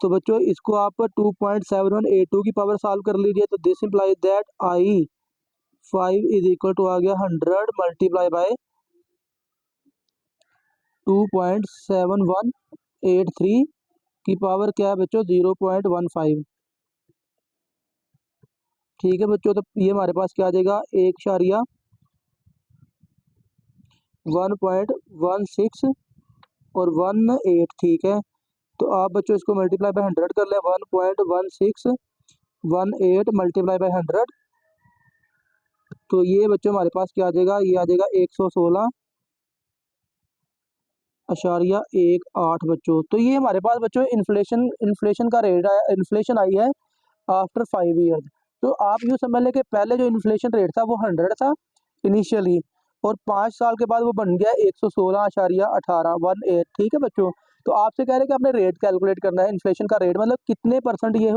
तो बच्चों इसको आप 2.7182 की पावर सॉल्व कर लीजिए, तो this implies that I5 is equal to आ गया 100 मल्टीप्लाई बाय 2.7183 की पावर क्या है बच्चों 0.15। ठीक है बच्चों, तो ये हमारे पास क्या आ जाएगा 1.16 और 18। ठीक है, तो आप बच्चों इसको मल्टीप्लाई बाय 100 कर लें, 1.1618 मल्टीप्लाई बाय 100। तो ये बच्चों हमारे पास क्या आ जाएगा, ये आ जाएगा 116.18 बच्चों। तो ये हमारे पास बच्चों इन्फ्लेशन का रेट है, इन्फ्लेशन आई है आफ्टर 5 ईयर्स। तो आप यूँ समझ लें कि पहले जो इन्फ्लेशन रेट था वो 100 था इनिशियली, और 5 साल के बाद वो बन गया 116.18। ठीक है बच्चों, तो आपसे कह रहे हैं कि आपने रेट कैलकुलेट करना है, इन्फ्लेशन का रेट मतलब कितने परसेंट ये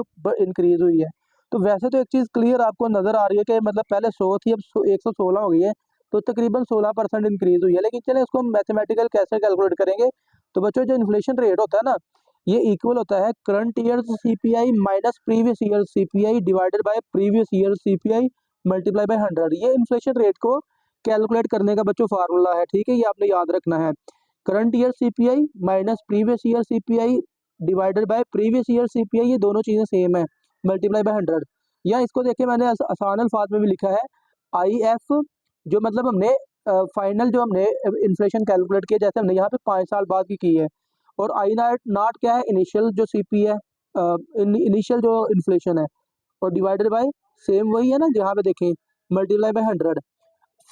इंक्रीज हुई है। तो वैसे तो एक चीज़ क्लियर आपको नज़र आ रही है कि मतलब पहले 100 थी, अब 116 हो गई है, तो तकरीबन 16% इंक्रीज हुई है। लेकिन चले इसको हम मैथमेटिकल कैसे कैलकुलेट करेंगे। तो बच्चों जो इन्फ्लेशन रेट होता है ना, ये इक्वल होता है current year CPI minus previous year CPI divided by previous year CPI multiply by 100। ये इन्फ्लेशन रेट को कैलकुलेट करने का बच्चों फार्मूला है। ठीक है, ये आपने याद रखना है, current year CPI minus previous year CPI divided by previous year CPI, ये दोनों चीज़ें सेम है, मल्टीप्लाई बाय 100। या इसको देखिए मैंने आसान अल्फाज में भी लिखा है IF, जो मतलब हमने फाइनल जो हमने इन्फ्लेशन कैलकुलेट किया, जैसे हमने यहाँ पे 5 साल बाद की है। और आई नॉट क्या है, इनिशियल जो सीपी है, इनिशियल जो इन्फ्लेशन है, और डिवाइडेड बाय सेम वही है ना जहाँ पे देखें, मल्टीप्लाई बाय 100।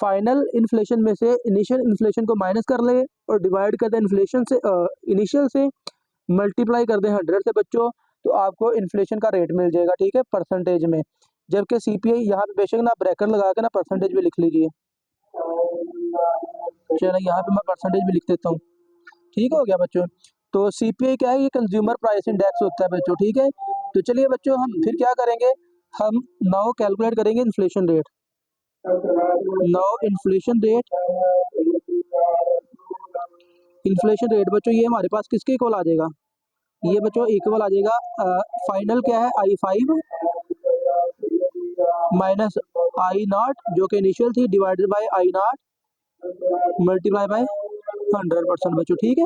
फाइनल इन्फ्लेशन में से इनिशियल इन्फ्लेशन को माइनस कर ले और डिवाइड कर दे इन्फ्लेशन से, इनिशियल से मल्टीप्लाई कर दे 100 से बच्चों, तो आपको इन्फ्लेशन का रेट मिल जाएगा। ठीक है, परसेंटेज में। जबकि सीपीआई यहाँ पे बेशक ना ब्रैकेट लगा के ना परसेंटेज भी लिख लीजिए। चलो यहाँ पे मैं परसेंटेज भी लिख देता हूँ। ठीक हो गया बच्चों। तो सीपीआई क्या है, ये कंज्यूमर प्राइस इंडेक्स होता है बच्चों। ठीक है, तो चलिए बच्चों हम फिर क्या करेंगे, हम नाउ कैलकुलेट करेंगे inflation rate. Now inflation rate बच्चों ये हमारे पास किसके इक्वल आ जाएगा, ये बच्चों इक्वल आ जाएगा फाइनल क्या है I5 माइनस I0 जो कि इनिशियल थी divided by I0 multiply by 100% बच्चों। ठीक है,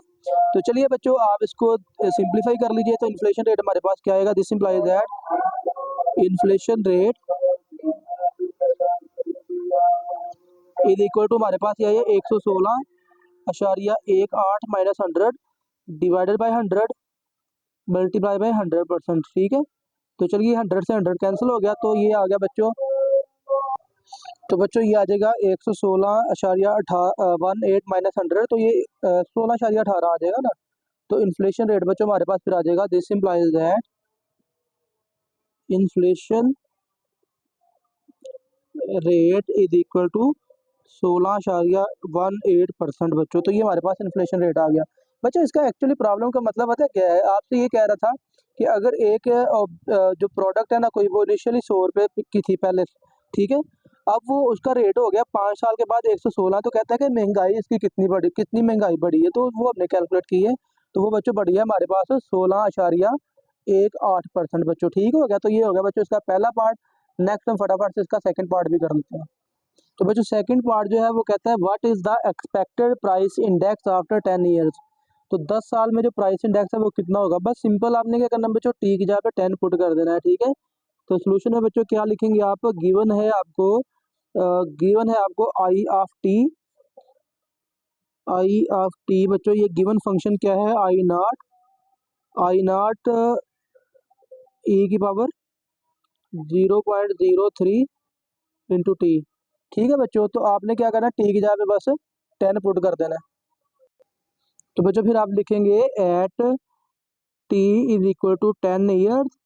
तो चलिए बच्चों आप इसको सिंप्लीफाई कर लीजिए। तो इन्फ्लेशन रेट हमारे पास क्या आएगा, this implies that inflation rate is equal to हमारे पास यह है 116.18 minus 100 divided by 100 multiply by 100%। ठीक है, तो चलिए 100 से 100 कैंसिल हो गया, तो ये आ गया बच्चों, तो बच्चों ये आ जाएगा 116.18 माइनस 100, तो ये 16.18 आ जाएगा ना। तो इन्फ्लेशन रेट बच्चों हमारे पास फिर आ जाएगा, this implies that inflation rate is equal to 16.18% बच्चों। तो ये हमारे पास इन्फ्लेशन रेट आ गया बच्चों। इसका एक्चुअली प्रॉब्लम का मतलब पता है क्या है, आपसे ये कह रहा था कि अगर एक जो प्रोडक्ट है ना कोई, वो इनिशियली 100 रुपये की थी पहले, ठीक है, अब वो उसका रेट हो गया 5 साल के बाद 116, तो कहता है कि महंगाई इसकी कितनी महंगाई बढ़ी है, तो वो हमने कैलकुलेट की है, तो वो बच्चों बढ़ी है हमारे पास 16.18% बच्चों। ठीक हो गया, तो ये हो गया बच्चों इसका पहला पार्ट। नेक्स्ट हम फटाफट से इसका सेकंड पार्ट भी कर लेते हैं। तो बच्चों सेकंड पार्ट जो है वो कहता है what is the expected price index after 10 years. तो 10 साल में जो प्राइस इंडेक्स है वो कितना होगा। बस सिंपल आपने क्या करना बच्चों, टी की जगह पे 10 पुट कर देना है। ठीक है, तो सोल्यूशन में बच्चों क्या लिखेंगे आप, गिवन है आपको आई ऑफ टी बच्चों। ये गिवन फंक्शन क्या है, आई नॉट ई की पावर 0.03 इंटू टी। ठीक है बच्चों, तो आपने क्या करना है, टी की जगह पे बस 10 पुट कर देना है। तो बच्चों फिर आप लिखेंगे at T is equal to 10 years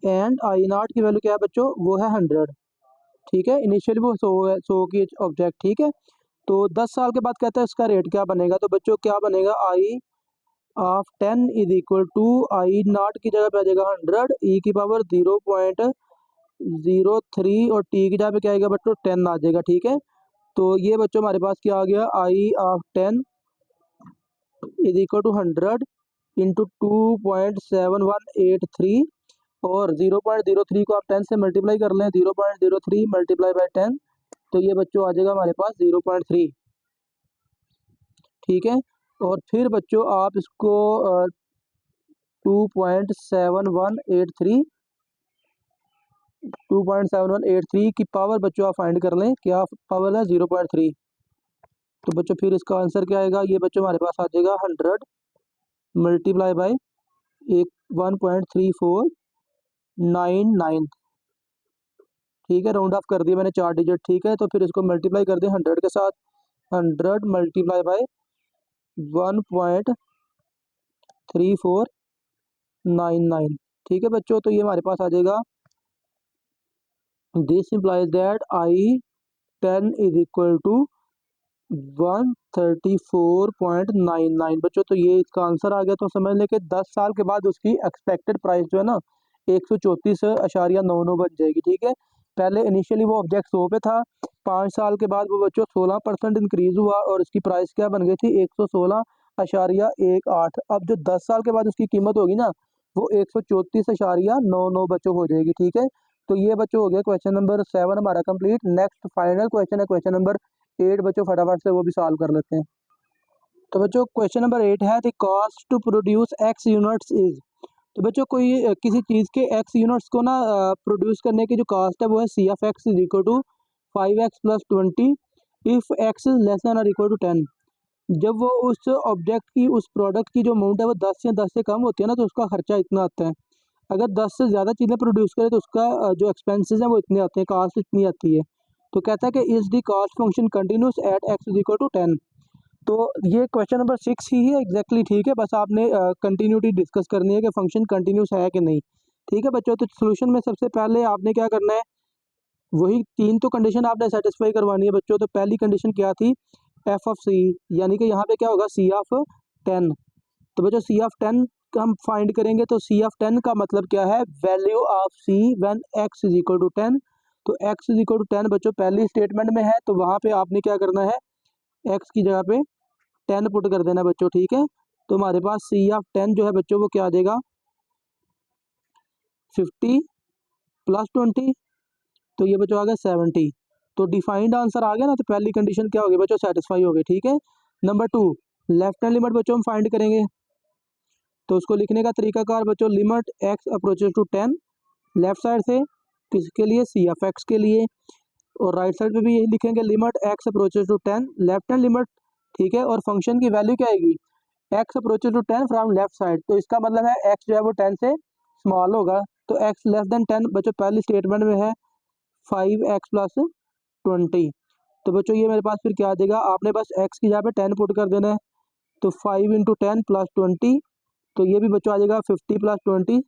and I0 की वैल्यू क्या है बच्चों, वो है 100। ठीक है, इनिशियली वो 100 है, 100 की ऑब्जेक्ट। ठीक है, तो 10 साल के बाद कहता है इसका रेट क्या बनेगा। तो बच्चों क्या बनेगा, I(10) is equal to I0 की जगह पे आ जाएगा 100, ई की पावर 0.03 और टी की जगह पे क्या आएगा बच्चों 10 आ जाएगा। ठीक है, तो ये बच्चों हमारे पास क्या आ गया, I of 10 is equal to 100 into 2.7183 और 0.03 को आप 10 से मल्टीप्लाई कर लें, 0.03 मल्टीप्लाई बाई 10, तो ये बच्चों आ जाएगा हमारे पास 0.3। ठीक है, और फिर बच्चों आप इसको 2.7183 की पावर बच्चों आप फाइंड कर लें, क्या पावर है 0.3। तो बच्चों फिर इसका आंसर क्या आएगा, ये बच्चों हमारे पास आ जाएगा 100 मल्टीप्लाई बाई 1.3499। ठीक है, राउंड ऑफ कर दिया मैंने 4 डिजिट। ठीक है, तो फिर इसको मल्टीप्लाई कर दें 100 के साथ, 100 मल्टीप्लाई बाई 1.3499। ठीक है बच्चों, तो ये हमारे पास आ जाएगा, this implies that I 10 is equal to 134.99। बच्चों तो ये इसका आंसर आ गया। तो समझ लें कि 10 साल के बाद उसकी एक्सपेक्टेड प्राइस जो है ना 134.99 बन जाएगी। ठीक है, पहले इनिशियली वो ऑब्जेक्ट 100 पे था, 5 साल के बाद वो बच्चों 16% इंक्रीज हुआ और उसकी प्राइस क्या बन गई थी 116.18। अब जो 10 साल के बाद उसकी कीमत होगी ना वो 134.99 बच्चों हो जाएगी। ठीक है, तो ये बच्चों हो गया क्वेश्चन नंबर 7 हमारा कंप्लीट। नेक्स्ट फाइनल क्वेश्चन है क्वेश्चन नंबर 8 बच्चों, फटाफट से वो भी सॉल्व कर लेते हैं। तो बच्चों क्वेश्चन नंबर 8 है, the cost to produce X units is. तो बच्चों कोई किसी चीज़ के एक्स यूनिट्स को ना प्रोड्यूस करने की जो कॉस्ट है वो है C of x is equal to 5x plus 20 if x is less than और इक्वल टू 10। जब वो उस ऑब्जेक्ट की उस प्रोडक्ट की जो अमाउंट है वो 10 या 10 से कम होती है ना तो उसका खर्चा इतना आता है। अगर 10 से ज़्यादा चीज़ें प्रोड्यूस करे तो उसका जो एक्सपेंसेस हैं वो इतने आते हैं, कॉस्ट इतनी आती है। तो कहता है कि is the cost function continuous at x is equal to 10। तो ये क्वेश्चन नंबर 6 ही है एग्जैक्टली। ठीक है, बस आपने कंटिन्यूटी डिस्कस करनी है कि फंक्शन कंटिन्यूस है कि नहीं। ठीक है बच्चों, तो सोल्यूशन में सबसे पहले आपने क्या करना है, वही 3 तो कंडीशन आपने सेटिस्फाई करवानी है बच्चों। तो पहली कंडीशन क्या थी, एफ ऑफ सी, यानी कि यहाँ पे क्या होगा सी ऑफ 10। तो बच्चों सी ऑफ 10 हम फाइंड करेंगे, तो सी ऑफ 10 का मतलब क्या है, value of C when X is equal to 10। तो एक्स इज इक्वल टू 10 बच्चों पहली स्टेटमेंट में है, तो वहाँ पे आपने क्या करना है, एक्स की जगह पे 10 पुट कर देना बच्चों। ठीक है, तो हमारे पास सी ऑफ 10 जो है बच्चों वो क्या आ जाएगा 50 प्लस 20, तो ये बच्चों आ गया 70। तो डिफाइंड आंसर आ गया ना, तो पहली कंडीशन क्या होगी बच्चों, सेटिस्फाई हो गई। ठीक है, नंबर 2 लेफ्ट हैंड लिमिट बच्चों हम फाइंड करेंगे। तो उसको लिखने का तरीकाकार बच्चों, limit X approaches to 10 left side से, किसके लिए, सी ऑफ एक्स के लिए, और राइट साइड पे भी यही लिखेंगे, limit X approaches to 10 left hand limit. ठीक है, और फंक्शन की वैल्यू क्या आएगी, X approaches to 10 from left side. तो इसका मतलब है एक्स जो है वो 10 से स्मॉल होगा, तो एक्स लेस देन 10 बच्चों पहली स्टेटमेंट में है 5x प्लस 20। तो बच्चों ये मेरे पास फिर क्या आ जाएगा, आपने बस x की जगह पे 10 पुट कर देना है, तो 5 इंटू 10 प्लस 20, तो ये भी बच्चों आ जाएगा 50 प्लस 20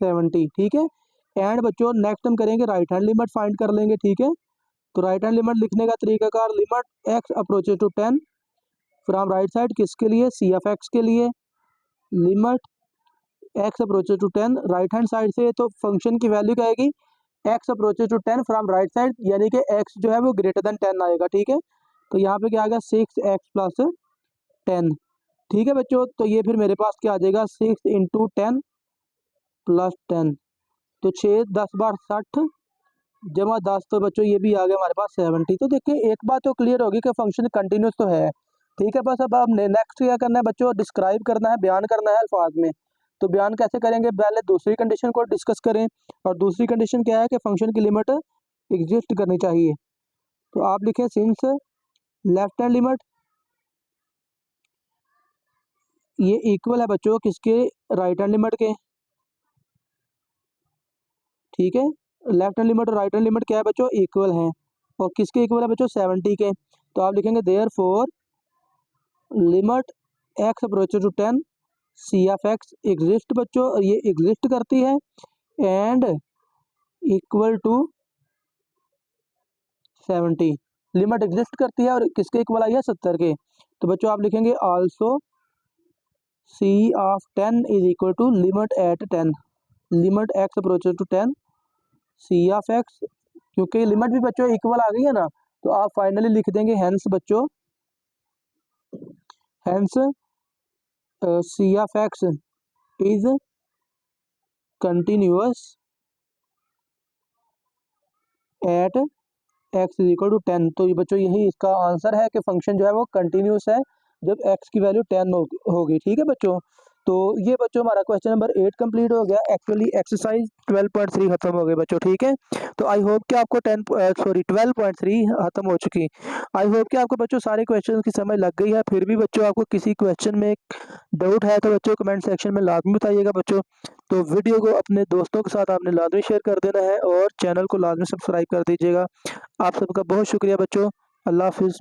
70। ठीक है, एंड बच्चों नेक्स्ट हम करेंगे राइट हैंड लिमिट फाइंड कर लेंगे। ठीक है, तो राइट हैंड लिमिट लिखने का तरीकाकार, limit X approaches to 10 from right side, किसके लिए, सी ऑफ एक्स के लिए, limit X approaches to 10 right hand side से, तो फंक्शन की वैल्यू क्या आएगी, X approaches to 10 from right side, यानी कि एक्स जो है वो ग्रेटर देन 10 आएगा। ठीक है, तो यहाँ पे क्या आ गया 6x प्लस 10। ठीक है बच्चों, तो ये फिर मेरे पास क्या आ जाएगा 6 इंटू 10 प्लस 10, तो 6 10 बार 60 जमा 10, तो बच्चों ये भी आ गया हमारे पास 70। तो देखिए एक बात तो क्लियर होगी कि फंक्शन कंटिन्यूस तो है। ठीक है, बस अब नेक्स्ट क्या करना है बच्चों, डिस्क्राइब करना है, बयान करना है अल्फाज में। तो बयान कैसे करेंगे, पहले दूसरी कंडीशन को डिस्कस करें, और दूसरी कंडीशन क्या है कि फंक्शन की लिमिट एग्जिस्ट करनी चाहिए। तो आप लिखें सिंस लेफ्ट हैंड लिमिट ये इक्वल है बच्चों किसके, राइट हैंड लिमिट के। ठीक है, लेफ्ट हैंड लिमिट और राइट हैंड लिमिट क्या है बच्चों, इक्वल हैं, और किसके इक्वल है बच्चों 70 के। तो आप लिखेंगे therefore limit X approaches to 10 C of X exist बच्चों, और ये एग्जिस्ट करती है and equal to 70। Limit exist करती है और किसके इक्वल आई है 70 के। तो बच्चों आप लिखेंगे also C of 10 is equal to limit at 10, limit X approaches to 10 C of X, क्योंकि लिमिट भी बच्चों इक्वल आ गई है ना, तो आप फाइनली लिख देंगे हेंस बच्चों, hence C of x is continuous at x is equal to 10। तो ये बच्चों यही इसका आंसर है कि फंक्शन जो है वो कंटिन्यूस है जब एक्स की वैल्यू 10 होगी। ठीक है बच्चों, तो ये बच्चों हमारा क्वेश्चन नंबर 8 कंप्लीट हो गया। एक्चुअली एक्सरसाइज 12.3 खत्म हो गई बच्चों। ठीक है, तो आई होप कि आपको 12.3 खत्म हो चुकी। आई होप कि आपको बच्चों सारे क्वेश्चन की समझ लग गई है। फिर भी बच्चों आपको किसी क्वेश्चन में डाउट है तो बच्चों कमेंट सेक्शन में लाजमी बताइएगा बच्चों। तो वीडियो को अपने दोस्तों के साथ आपने लाजमी शेयर कर देना है और चैनल को लाजमी सब्सक्राइब कर दीजिएगा। आप सबका बहुत शुक्रिया बच्चों। अल्लाह हाफिज़।